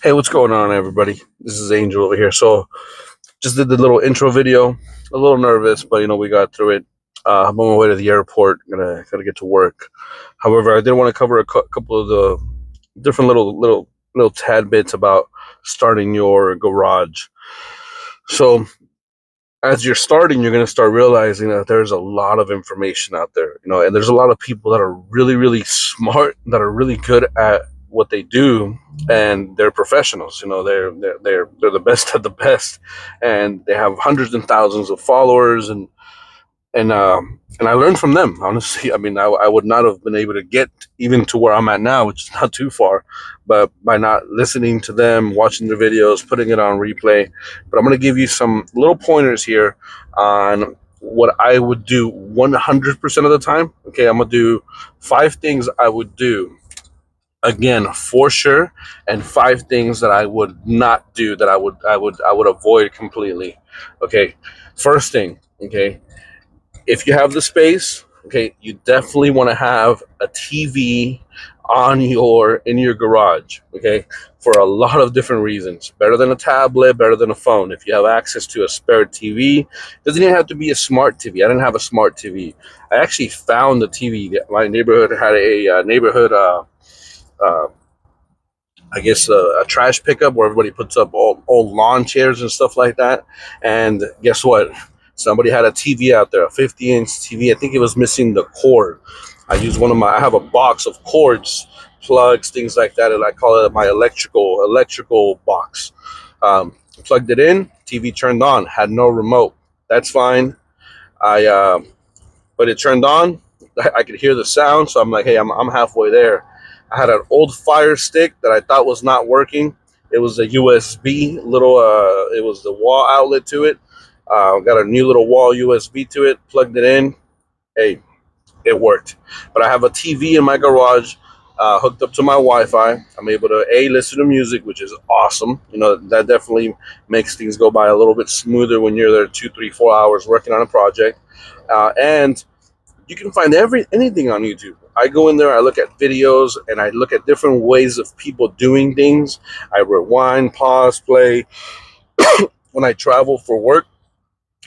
Hey, what's going on, everybody? This is Angel over here. So, just did the little intro video. A little nervous, but we got through it. I'm on my way to the airport. Gonna get to work. However, I did want to cover a couple of the different little tad bits about starting your garage. So, as you're starting, you're gonna start realizing that there's a lot of information out there. And there's a lot of people that are really smart, that are really good at what they do, and they're professionals. They're the best of the best, and they have hundreds and thousands of followers, and I learned from them. Honestly, I mean, I would not have been able to get even to where I'm at now, which is not too far, but by not listening to them, watching their videos, putting it on replay. But I'm going to give you some little pointers here on what I would do 100% of the time. Okay, I'm going to do 5 things I would do again for sure, and 5 things that I would not do, that I would avoid completely. Okay, first thing. Okay, if you have the space, okay, you definitely want to have a TV on in your garage, okay, for a lot of different reasons. Better than a tablet, better than a phone. If you have access to a spare TV, doesn't even have to be a smart TV. I didn't have a smart TV. I actually found the TV. My neighborhood had a neighborhood, uh, I guess, a trash pickup where everybody puts up old lawn chairs and stuff like that. And guess what? Somebody had a TV out there, a 50-inch TV. I think it was missing the cord. I have a box of cords, plugs, things like that, and I call it my electrical box. Plugged it in, TV turned on, had no remote. That's fine. But it turned on. I could hear the sound, so I'm like, hey, I'm halfway there. I had an old Fire Stick that I thought was not working. It was a USB little. It was the wall outlet to it. Got a new little wall USB to it. Plugged it in. Hey, it worked. But I have a TV in my garage, hooked up to my Wi-Fi. I'm able to listen to music, which is awesome. That definitely makes things go by a little bit smoother when you're there 2, 3, 4 hours working on a project. And you can find anything on YouTube. I go in there, I look at videos, and I look at different ways of people doing things. I rewind, pause, play. When I travel for work,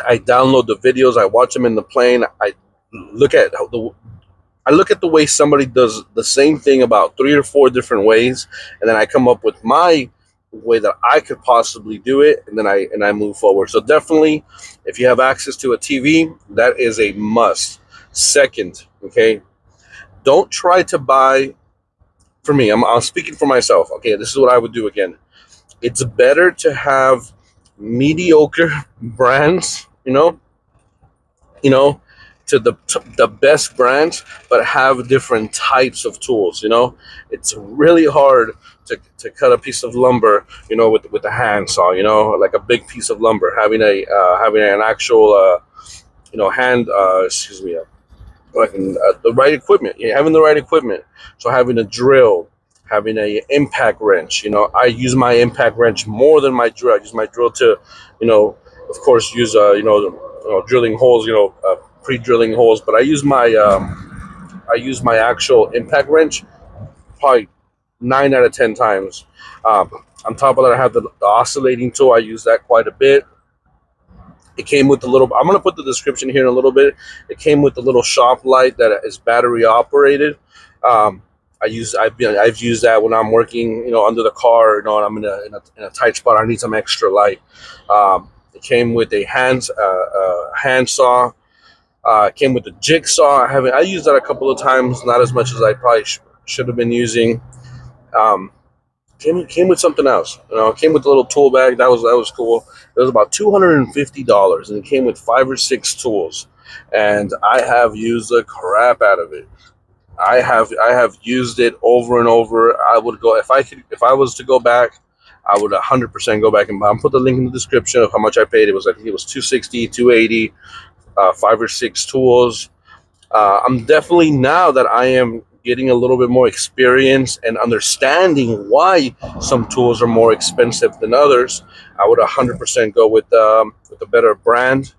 I download the videos. I watch them in the plane. Look at I look at the way somebody does the same thing about 3 or 4 different ways, and then I come up with my way that I could possibly do it, and then I move forward. So definitely, if you have access to a TV, that is a must. Second, okay, don't try to buy. For me, I'm speaking for myself. Okay, this is what I would do again. It's better to have mediocre brands, you know, to the best brands, but have different types of tools. It's really hard to cut a piece of lumber, with a handsaw. Like a big piece of lumber, having an actual, hand. Excuse me. The right equipment. Yeah, having the right equipment. So having a drill, having a impact wrench. I use my impact wrench more than my drill. I use my drill to, of course, use drilling holes. Pre-drilling holes. But I use my actual impact wrench probably 9 out of 10 times. Um, on top of that, I have the oscillating tool. I use that quite a bit. It came with the little. I'm gonna put the description here in a little bit. It came with the little shop light that is battery operated. Um, I've used that when I'm working, under the car, and I'm in a tight spot. I need some extra light. It came with a hand saw. It came with a jigsaw. I used that a couple of times, not as much as I probably should have been using. Um, came with something else. It came with a little tool bag. That was cool. It was about $250, and it came with 5 or 6 tools. And I have used the crap out of it. I have used it over and over. I would go if I was to go back. I would 100% go back and buy. I'll put the link in the description of how much I paid. I think it was 260, 280, 5 or 6 tools. I'm definitely, now that I am getting a little bit more experience and understanding why some tools are more expensive than others, I would 100% go with a better brand.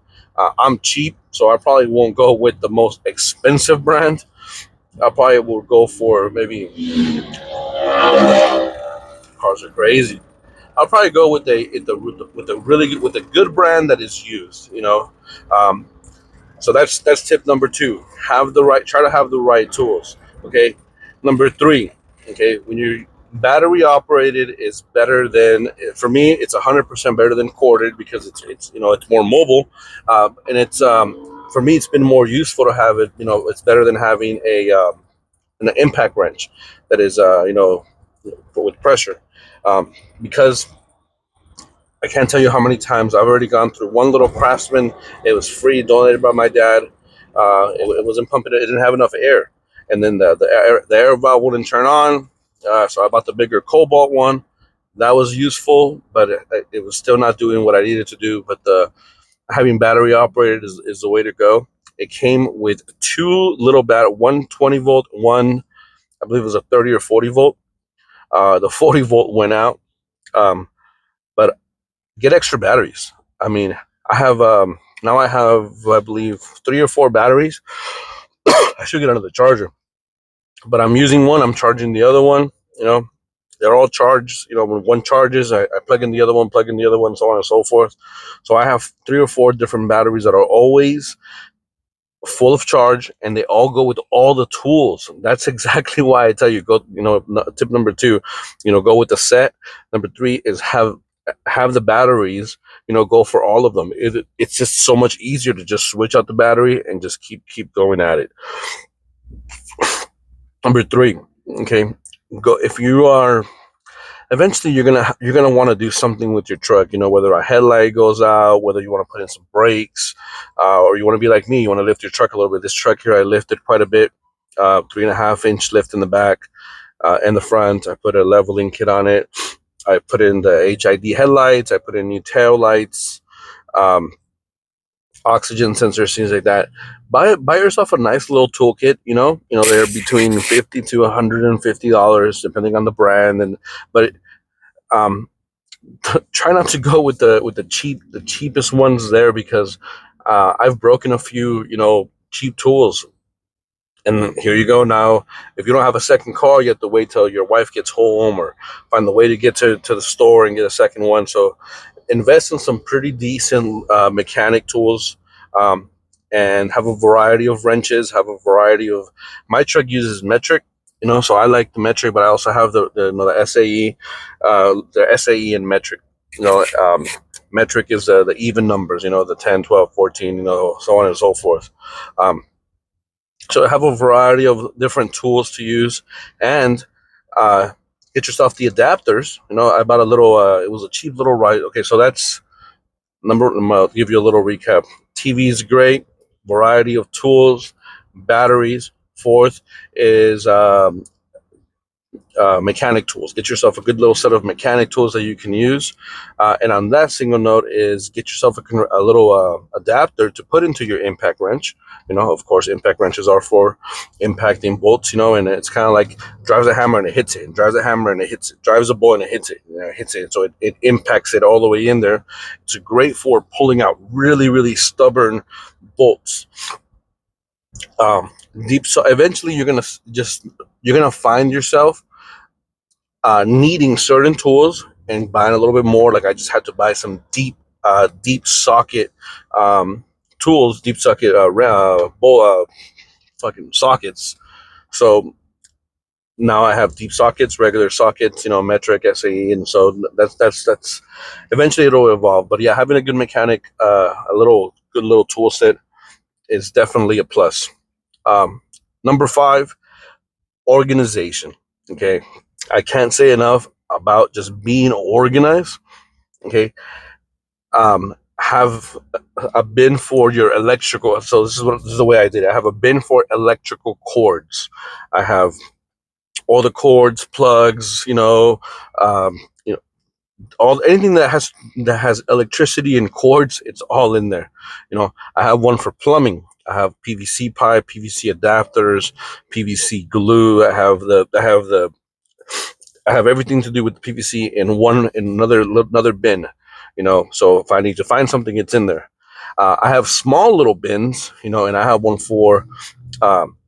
I'm cheap, so I probably won't go with the most expensive brand. I probably will go for maybe. cars are crazy. I'll probably go with with a good brand that is used. Um, so that's tip number two. Try to have the right tools. Okay. Number three. Okay, when you're battery operated is better than, for me it's 100% better than corded, because it's more mobile, and it's for me it's been more useful to have it. It's better than having an impact wrench that is with pressure, because I can't tell you how many times I've already gone through one little Craftsman. It was free, donated by my dad. It wasn't pumping. It didn't have enough air, and then the air valve wouldn't turn on. So I bought the bigger Cobalt one. That was useful, but it was still not doing what I needed to do. But the having battery operated is the way to go. It came with two little one 20 volt, one I believe it was a 30 or 40 volt. The 40 volt went out, but get extra batteries. I mean, I have now I have, I believe, three or four batteries. I should get another charger, but I'm using one. I'm charging the other one. You know, they're all charged. When one charges, I plug in the other one, so on and so forth. So I have three or four different batteries that are always full of charge, and they all go with all the tools. That's exactly why I tell you, go. Tip number two, go with the set. Number three is have the batteries, go for all of them. It's just so much easier to just switch out the battery and just keep going at it. Number three, okay, go if you are eventually you're gonna want to do something with your truck. Whether a headlight goes out, whether you want to put in some brakes, or you want to be like me, you want to lift your truck a little bit. This truck here, I lifted quite a bit. 3.5 inch lift in the back and the front. I put a leveling kit on it. I put in the HID headlights. I put in new tail lights, um, oxygen sensors, things like that. Buy yourself a nice little toolkit. They're between $50 to $150 depending on the brand, but um, try not to go with the cheapest ones there, because I've broken a few cheap tools. And here you go now. If you don't have a second car, you have to wait till your wife gets home, or find the way to get to the store and get a second one. So invest in some pretty decent mechanic tools, um, and have a variety of wrenches. Have a variety of. My truck uses metric, so I like the metric, but I also have the SAE, the SAE and metric. Metric is the even numbers. The 10, 12, 14. So on and so forth. So have a variety of different tools to use, and uh, get yourself the adapters. I bought a little. It was a cheap little right. Okay, so that's I'll give you a little recap. TV is great. Variety of tools, batteries. Fourth is mechanic tools. Get yourself a good little set of mechanic tools that you can use. And on that single note is get yourself a little adapter to put into your impact wrench. Of course, impact wrenches are for impacting bolts, and it's kind of like drives a hammer and it hits it, and drives a hammer and it hits it, drives a bolt and it hits it, hits it. So it impacts it all the way in there. It's great for pulling out really, really stubborn bolts. So eventually you're gonna find yourself needing certain tools and buying a little bit more. Like I just had to buy some deep socket tools, deep socket fucking sockets. So now I have deep sockets, regular sockets, metric, SAE, and so that's eventually it'll evolve. But yeah, having a good mechanic, good little tool set is definitely a plus. Number five, organization. Okay, I can't say enough about just being organized. Okay, have a bin for your electrical. So this is the way I did it. I have a bin for electrical cords. I have all the cords, plugs, um, you know, all anything that has electricity and cords. It's all in there. I have one for plumbing. I have PVC pipe, PVC adapters, PVC glue. I have everything to do with PVC in another bin. So if I need to find something, it's in there. I have small little bins, and I have one for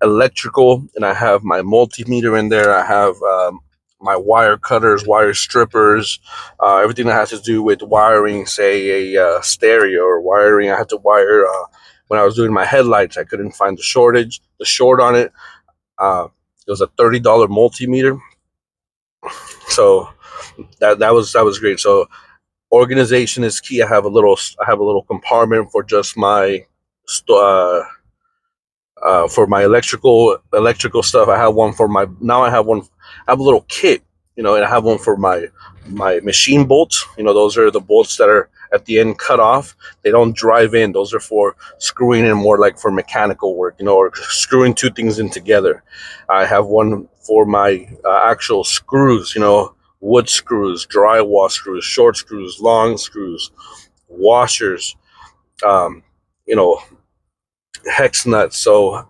electrical, and I have my multimeter in there. I have my wire cutters, wire strippers, everything that has to do with wiring, say a stereo, or wiring. I had to wire when I was doing my headlights. I couldn't find the short on it. It was a $30 multimeter, so that was great. So organization is key. I have a little compartment for just my for my electrical stuff. I have one for my now. I have one. I have a little kit, and I have one for my machine bolts. Those are the bolts that are at the end cut off. They don't drive in. Those are for screwing in, more like for mechanical work, or screwing two things in together. I have one for my actual screws. Wood screws, drywall screws, short screws, long screws, washers. Um, you know, hex nuts. So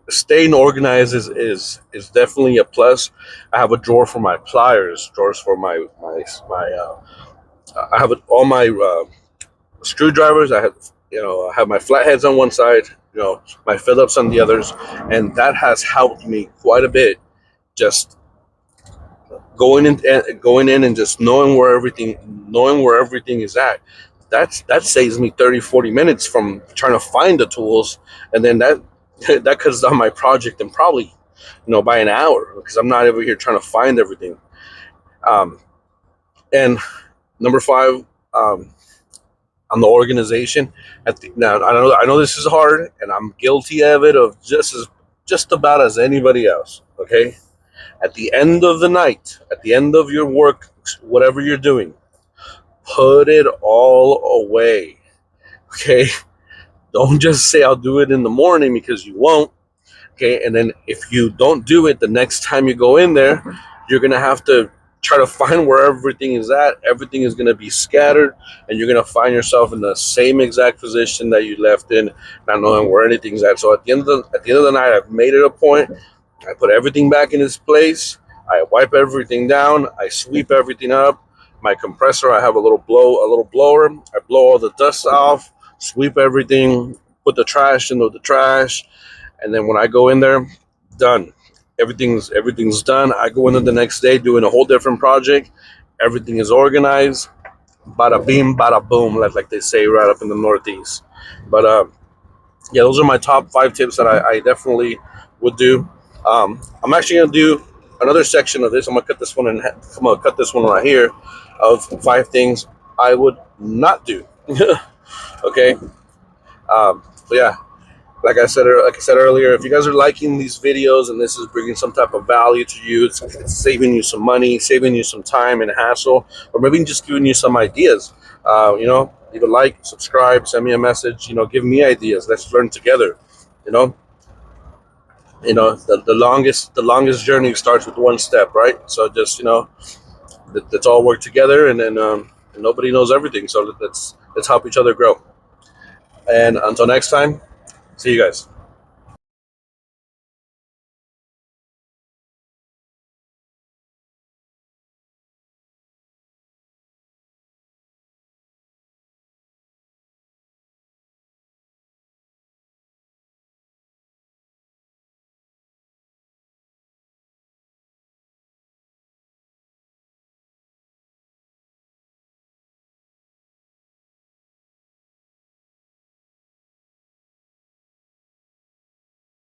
staying organized is definitely a plus. I have a drawer for my pliers, drawers for my. I have all my screwdrivers. I have my flatheads on one side. My Phillips on the others, and that has helped me quite a bit. Just going in and just knowing where everything is at. That saves me 30-40 minutes from trying to find the tools, and then that that cuts down my project, and probably by an hour, because I'm not over here trying to find everything. um, and number five, on the organization. Now I know this is hard, and I'm guilty of it, of just about as anybody else. Okay, at the end of the night, at the end of your work, whatever you're doing, put it all away. Okay, don't just say I'll do it in the morning, because you won't. Okay, and then if you don't do it the next time you go in there, you're gonna have to try to find where everything is at. Everything is gonna be scattered, and you're gonna find yourself in the same exact position that you left in, not knowing where anything's at. So at the end of the night, I've made it a point. I put everything back in its place. I wipe everything down. I sweep everything up. My compressor, I have a little blower. I blow all the dust off, sweep everything, put the trash into the trash, and then when I go in there, done. Everything's done. I go in there the next day doing a whole different project. Everything is organized. Bada bing, bada boom, like they say right up in the Northeast. But yeah, those are my top 5 tips that I definitely would do. I'm actually gonna do another section of this. I'm gonna cut this one right here, of 5 things I would not do. Okay. But yeah, like I said earlier, if you guys are liking these videos and this is bringing some type of value to you, it's saving you some money, saving you some time and hassle, or maybe just giving you some ideas. Leave a like, subscribe, send me a message. Give me ideas. Let's learn together. You know, the longest journey starts with one step, right? So just let's all work together, and then nobody knows everything. So let's help each other grow. And until next time, see you guys.